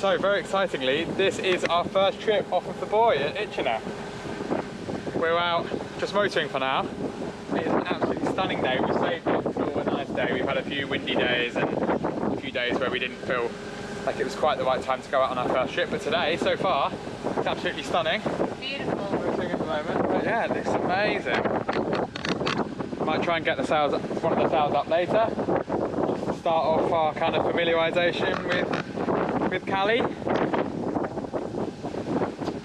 So very excitingly, this is our first trip off of the buoy at Itchenor. We're out just motoring for now. It is an absolutely stunning day. We saved it for a nice day. We've had a few windy days and a few days where we didn't feel like it was quite the right time to go out on our first trip. But today, so far, it's absolutely stunning. Beautiful. Motoring at the moment, but yeah, it looks amazing. Might try and get the sails, one of the sails up later. Just to start off our kind of familiarisation with Cali.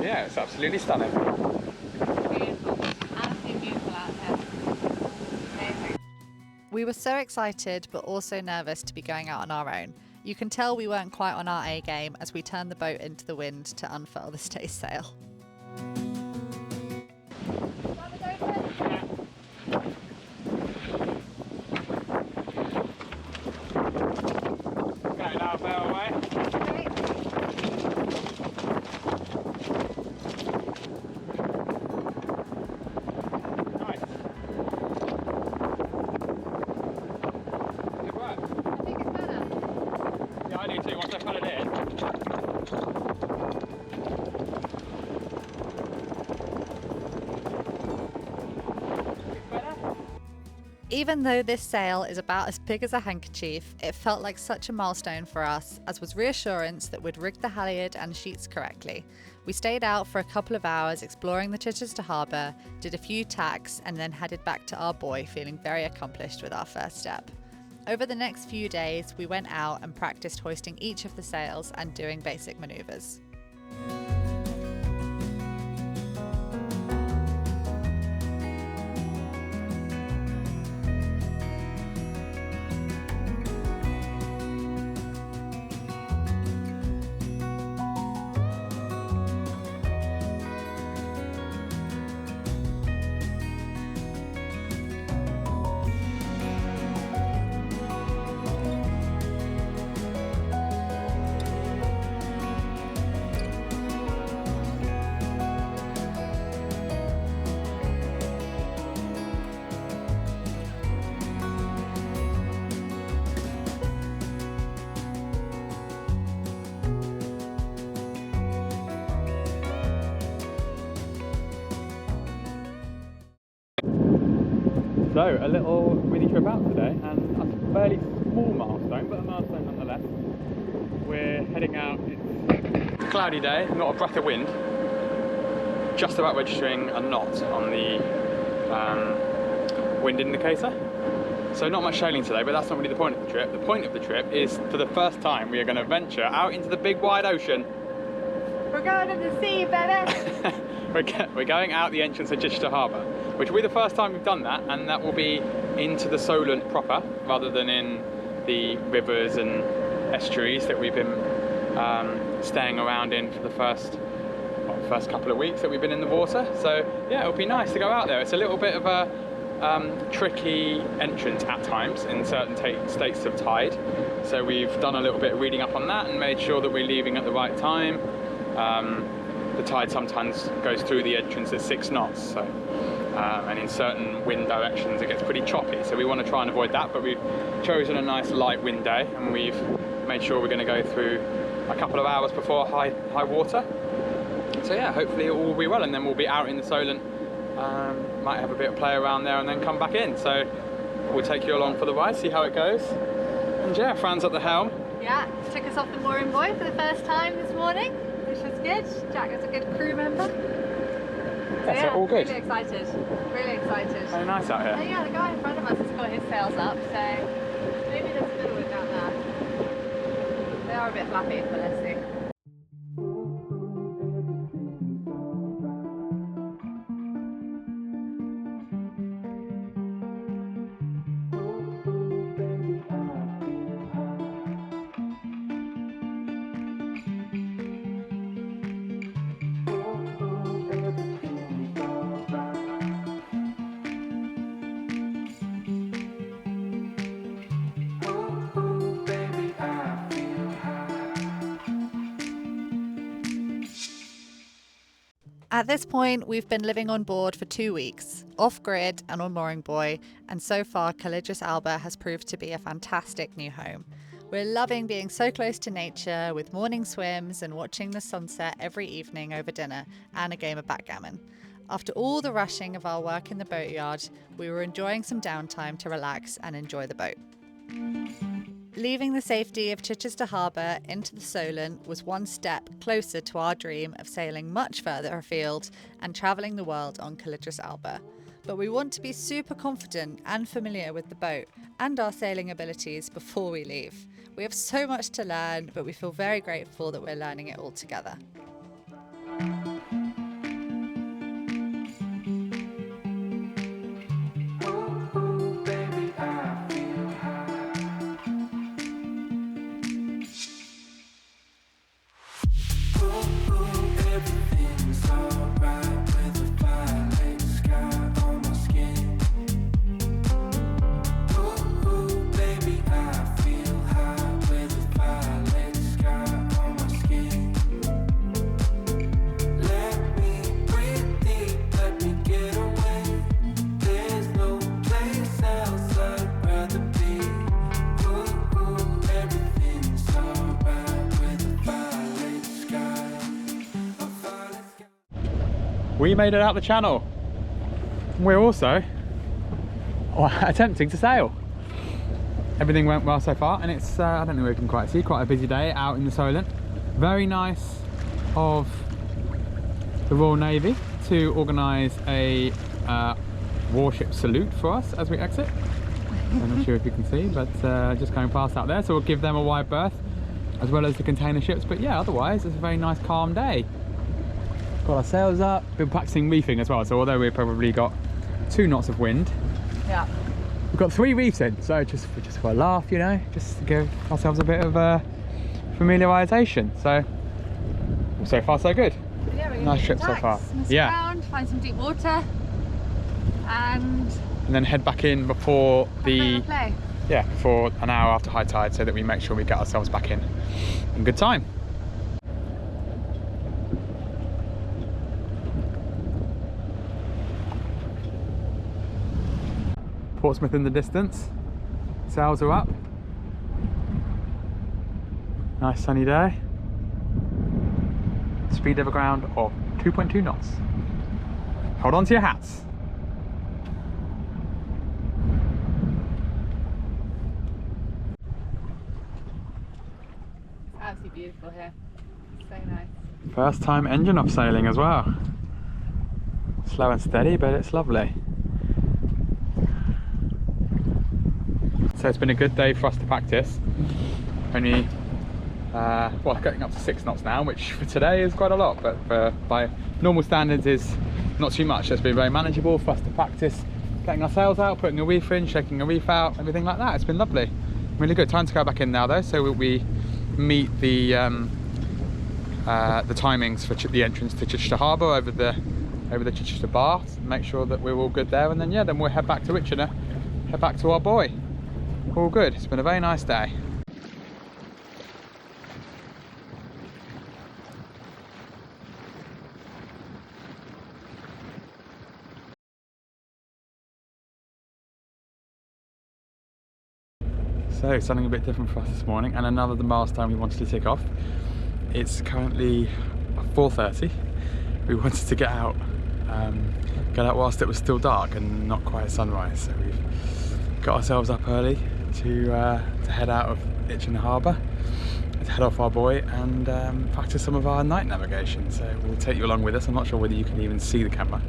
Yeah, it's absolutely stunning. Beautiful. Absolutely beautiful out here. Amazing. We were so excited but also nervous to be going out on our own. You can tell we weren't quite on our A game as we turned the boat into the wind to unfurl the staysail. Even though this sail is about as big as a handkerchief, it felt like such a milestone for us, as was reassurance that we'd rigged the halyard and sheets correctly. We stayed out for a couple of hours exploring the Chichester Harbour, did a few tacks, and then headed back to our buoy feeling very accomplished with our first step. Over the next few days, we went out and practiced hoisting each of the sails and doing basic manoeuvres. So, a little mini trip out today, and a fairly small milestone, but a milestone nonetheless. We're heading out. It's a cloudy day, not a breath of wind. Just about registering a knot on the wind indicator. So not much sailing today, but that's not really the point of the trip. The point of the trip is, for the first time, we are going to venture out into the big wide ocean. We're going to the sea, baby! We're going out the entrance of Chichester Harbour, which will be the first time we've done that, and that will be into the Solent proper, rather than in the rivers and estuaries that we've been staying around in for the first couple of weeks that we've been in the water. So yeah, it'll be nice to go out there. It's a little bit of a tricky entrance at times in certain states of tide. So we've done a little bit of reading up on that and made sure that we're leaving at the right time. The tide sometimes goes through the entrance at 6 knots, so, and in certain wind directions it gets pretty choppy, so we want to try and avoid that, but we've chosen a nice light wind day, and we've made sure we're going to go through a couple of hours before high water. So yeah, hopefully it will all be well, and then we'll be out in the Solent, might have a bit of play around there and then come back in. So we'll take you along for the ride, see how it goes. And yeah, Fran's at the helm. Yeah, took us off the mooring buoy for the first time this morning, which was good. Jack is a good crew member. So yeah, all good. Really excited. Really excited. Very nice out here. And yeah, the guy in front of us has got his sails up, so maybe there's a little wind down there. They are a bit flappy, but let's see. At this point, we've been living on board for 2 weeks, off-grid and on mooring buoy, and so far Calidris Harbour has proved to be a fantastic new home. We're loving being so close to nature with morning swims and watching the sunset every evening over dinner and a game of backgammon. After all the rushing of our work in the boatyard, we were enjoying some downtime to relax and enjoy the boat. Leaving the safety of Chichester Harbour into the Solent was one step closer to our dream of sailing much further afield and travelling the world on Calidris Harbour. But we want to be super confident and familiar with the boat and our sailing abilities before we leave. We have so much to learn, but we feel very grateful that we're learning it all together. We made it out the channel. We're also attempting to sail. Everything went well so far, and it's, I don't know if you can quite see, quite a busy day out in the Solent. Very nice of the Royal Navy to organise a warship salute for us as we exit. I'm not sure if you can see, but just going past out there, so we'll give them a wide berth as well as the container ships. But yeah, otherwise it's a very nice calm day. Got our sails up, been practicing reefing as well, so although we've probably got 2 knots of wind, Yeah. we've got 3 reefs in, so just for a laugh, you know, just to give ourselves a bit of familiarisation. So far so good. Yeah, we're Nice trip so far. Yeah. Around, find some deep water, and then head back in before the play. for an hour after high tide, so that we make sure we get ourselves back in good time. Portsmouth in the distance, sails are up. Nice sunny day. Speed over ground of 2.2 knots. Hold on to your hats. It's absolutely beautiful here. So nice. First time engine off sailing as well. Slow and steady, but it's lovely. So it's been a good day for us to practice. Only, well, getting up to 6 knots now, which for today is quite a lot, but by normal standards is not too much. It's been very manageable for us to practice getting our sails out, putting a reef in, shaking a reef out, everything like that. It's been lovely. Really good. Time to go back in now though, so we meet the timings for the entrance to Chichester Harbour over the Chichester Bar, make sure that we're all good there, and then yeah, then we'll head back to Itchenor, head back to our boy. All good. It's been a very nice day. So something a bit different for us this morning, and another milestone we wanted to tick off. It's currently 4:30. We wanted to get out whilst it was still dark and not quite sunrise. So we've got ourselves up early to head out of Itchenor Harbour, to head off our buoy and practice some of our night navigation. So we'll take you along with us. I'm not sure whether you can even see the camera.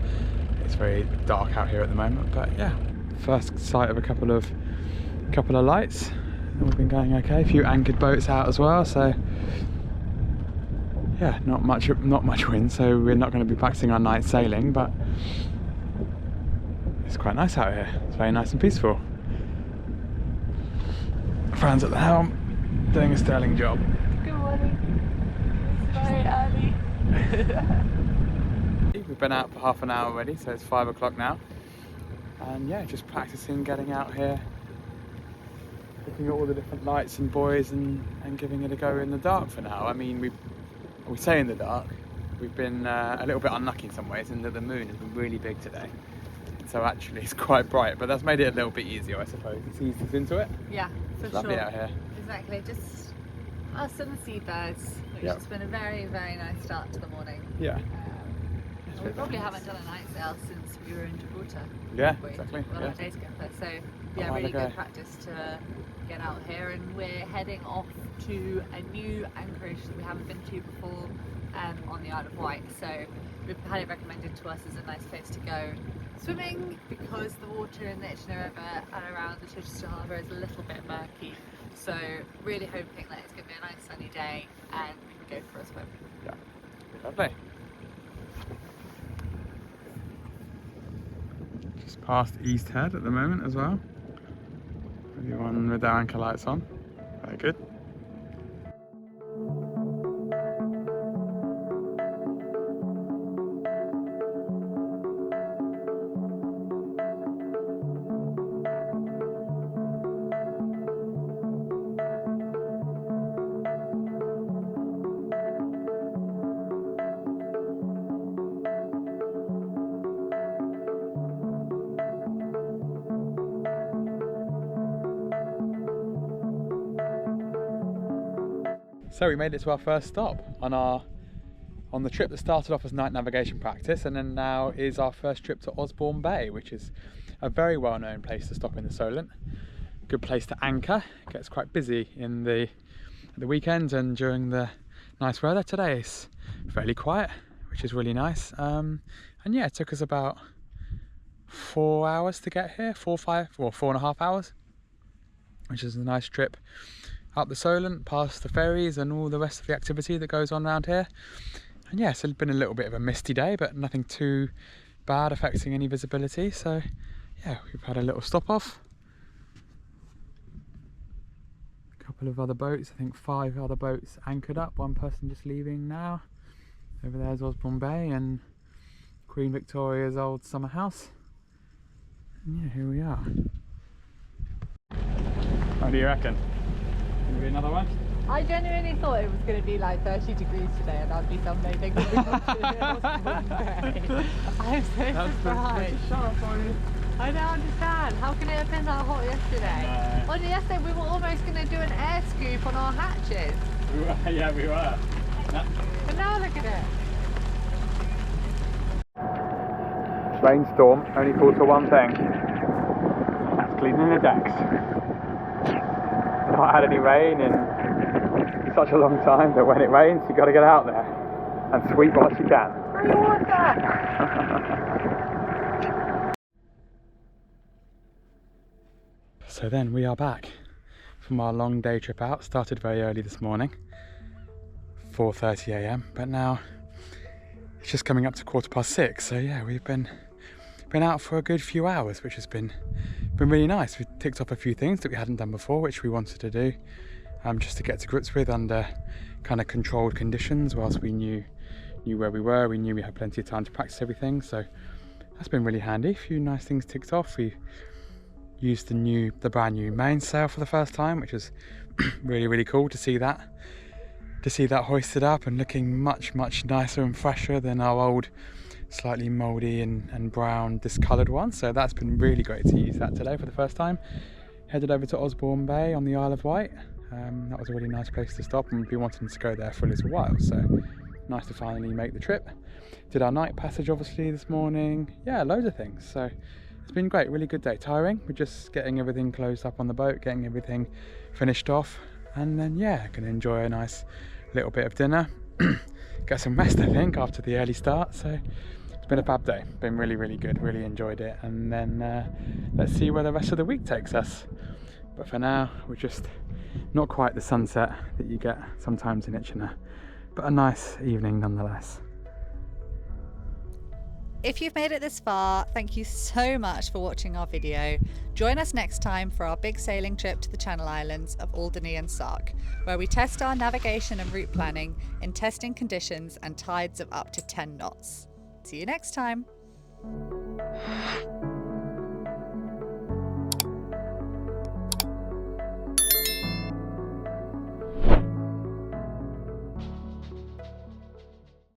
It's very dark out here at the moment, but yeah, first sight of a couple of lights. And we've been going okay. A few anchored boats out as well. So yeah, not much wind. So we're not going to be practicing our night sailing, but it's quite nice out here. It's very nice and peaceful. Fran's at the helm, doing a sterling job. Good morning. It's very early. We've been out for half an hour already, so it's 5 o'clock now. And yeah, just practicing getting out here, looking at all the different lights and buoys and giving it a go in the dark for now. I mean, we say in the dark, we've been a little bit unlucky in some ways in that the moon has been really big today. So actually it's quite bright, but that's made it a little bit easier, I suppose. It's eased us into it. Yeah, for It's lovely sure. out here. Exactly, just us and the seabirds, which Yep. has been a very, very nice start to the morning. Yeah. We probably haven't done a night sail since we were in Gibraltar. Yeah, We- exactly. Well, Yeah. our days together. So A yeah, while really ago. good practice to get out here, and we're heading off to a new anchorage that we haven't been to before on the Isle of Wight. So we've had it recommended to us as a nice place to go swimming because the water in the Itchenor River and around the Chichester Harbour is a little bit murky. So really hoping that it's going to be a nice sunny day and we can go for a swim. Yeah. Lovely. Just past East Head at the moment as well. Everyone with their anchor lights on. Very good. So we made it to our first stop on the trip that started off as night navigation practice, and then now is our first trip to Osborne Bay, which is a very well-known place to stop in the Solent. Good place to anchor. It gets quite busy in the weekends and during the nice weather. Today it's fairly quiet, which is really nice. And yeah, it took us about 4 hours to get here, 4.5 hours, which is a nice trip up the Solent, past the ferries and all the rest of the activity that goes on around here. And yeah, it's been a little bit of a misty day, but nothing too bad affecting any visibility. So yeah, we've had a little stop off. A couple of other boats, I think 5 other boats anchored up, one person just leaving now. Over there's Osborne Bay and Queen Victoria's old summer house. And yeah, here we are. What do you reckon? Maybe another one? I genuinely thought it was going to be like 30 degrees today and that'd be some day thing that we want to do in Osborne Bay. I'm so surprised. I don't understand. How can it have been that hot yesterday? No. On yesterday we were almost going to do an air scoop on our hatches. Yeah, we were. And now look at it. Rainstorm only calls for one thing. That's cleaning the decks. Not had any rain in such a long time that when it rains you've got to get out there and sweep what you can. Free water! So then we are back from our long day trip out. Started very early this morning, 4:30 a.m, but now it's just coming up to 6:15. So yeah, we've been out for a good few hours, which has been really nice. We ticked off a few things that we hadn't done before, which we wanted to do, just to get to grips with under kind of controlled conditions. Whilst we knew where we were, we knew we had plenty of time to practice everything. So that's been really handy. A few nice things ticked off. We used the brand new mainsail for the first time, which was really cool to see that hoisted up and looking much nicer and fresher than our old slightly mouldy and brown discoloured one. So that's been really great to use that today for the first time. Headed over to Osborne Bay on the Isle of Wight. That was a really nice place to stop, and we've been wanting to go there for a little while, so nice to finally make the trip. Did our night passage obviously this morning. Yeah, loads of things. So it's been great, really good day. Tiring, we're just getting everything closed up on the boat, getting everything finished off, and then yeah, gonna enjoy a nice little bit of dinner. Get some rest I think after the early start. So it's been a fab day, been really good, really enjoyed it, and then let's see where the rest of the week takes us. But for now, we're just not quite the sunset that you get sometimes in Itchenor, but a nice evening nonetheless. If you've made it this far, thank you so much for watching our video. Join us next time for our big sailing trip to the Channel Islands of Alderney and Sark, where we test our navigation and route planning in testing conditions and tides of up to 10 knots. See you next time.